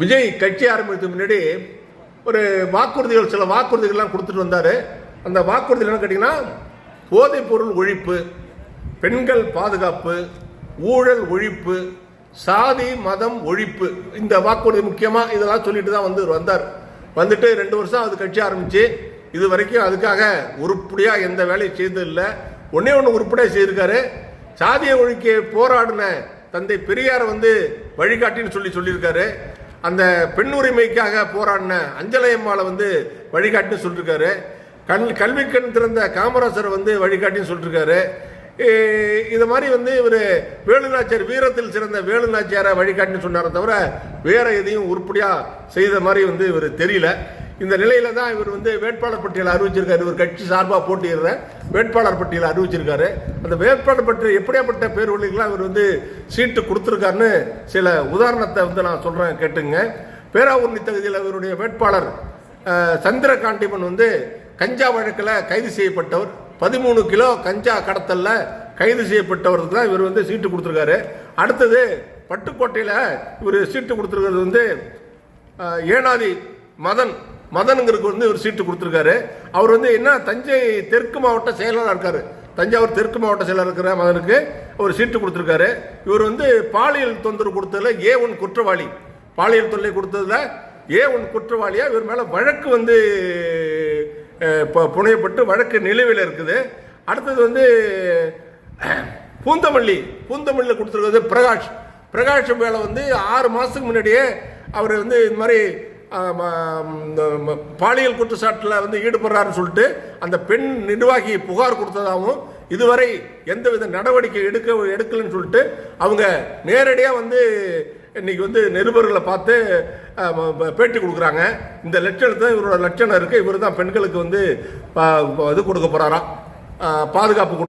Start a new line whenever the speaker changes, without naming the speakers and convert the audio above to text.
விஜய் கட்சி ஆரம்பிக்கிறதுக்கு முன்னாடி ஒரு வாக்குறுதிகள், சில வாக்குறுதிகள்லாம் கொடுத்துட்டு வந்தார். அந்த வாக்குறுதிகள் என்ன கேட்டிங்கன்னா, போதைப் பொருள் ஒழிப்பு, பெண்கள் பாதுகாப்பு, ஊழல் ஒழிப்பு, சாதி மதம் ஒழிப்பு, இந்த வாக்குறுதி முக்கியமாக இதெல்லாம் சொல்லிட்டு தான் வந்தார். வந்துட்டு 2 வருஷம் அது கட்சி ஆரம்பிச்சு இது வரைக்கும் அதுக்காக உருப்படியாக எந்த வேலையும் செய்ததில்லை. ஒன்று உருப்படியாக செய்திருக்காரு. சாதிய ஒழிக்க போராடின தந்தை பெரியாரை வழிகாட்டின்னு சொல்லியிருக்காரு. அந்த பெண் உரிமைக்காக போராடின அஞ்சலையம்மாவை வழிகாட்டின்னு சொல்லியிருக்காரு. கல்வி கண் திறந்த காமராசரை வழிகாட்டின்னு சொல்லியிருக்காரு. இது மாதிரி இவர் வேலுநாச்சியார், வீரத்தில் சிறந்த வேலுநாச்சியாரை வழிகாட்டின்னு சொன்னார தவிர வேற எதையும் உருப்படியாக செய்த மாதிரி இவர் தெரியல. இந்த நிலையில தான் இவர் வேட்பாளர் பட்டியலை அறிவிச்சிருக்காரு. இவர் கட்சி சார்பாக போட்டியிடுற வேட்பாளர் பட்டியலை அறிவிச்சிருக்காரு. அந்த வேட்பாளர் பட்டியல் எப்படியாப்பட்ட பேர் வழிகளாக இவர் சீட்டு கொடுத்துருக்காருன்னு சில உதாரணத்தை நான் சொல்கிறேன், கேட்டுங்க. பேராவூரணி தொகுதியில் இவருடைய வேட்பாளர் சந்திரகாண்டிமன் கஞ்சா வழக்கில் கைது செய்யப்பட்டவர். 13 கிலோ கஞ்சா கடத்தலில் கைது செய்யப்பட்டவருக்கு தான் இவர் சீட்டு கொடுத்துருக்காரு. அடுத்தது பட்டுக்கோட்டையில் இவர் சீட்டு கொடுத்துருக்கிறது ஏனாதி மதனுங்கிறதுக்கு இவர் சீட்டு கொடுத்துருக்காரு. அவர் என்ன தஞ்சை தெற்கு மாவட்ட செயலாளர் இருக்காரு. தஞ்சாவூர் தெற்கு மாவட்ட செயலர் இருக்கிற மதனுக்கு ஒரு சீட்டு கொடுத்துருக்காரு. இவர் பாலியல் தொந்தரவு கொடுத்ததில் A1 குற்றவாளி, பாலியல் தொல்லை கொடுத்ததில் A1 குற்றவாளியாக இவர் மேலே வழக்கு புனையப்பட்டு வழக்கு நிலுவையில் இருக்குது. அடுத்தது பூந்தமல்லியில் கொடுத்துருக்கிறது பிரகாஷ் மேலே 6 மாதத்துக்கு முன்னாடியே அவர் இந்த மாதிரி பாலியல் குற்றச்சாட்டில் ஈடுபடுறாருன்னு சொல்லிட்டு அந்த பெண் நிர்வாகி புகார் கொடுத்ததாகவும் இதுவரை எந்தவித நடவடிக்கை எடுக்கலன்னு சொல்லிட்டு அவங்க நேரடியாக இன்னைக்கு நிருபர்களை பார்த்து பேட்டி கொடுக்குறாங்க. இந்த லட்சணத்தை இவரோட லட்சணம் இருக்குது. இவர் தான் பெண்களுக்கு இது கொடுக்க போகிறாராம், பாதுகாப்பு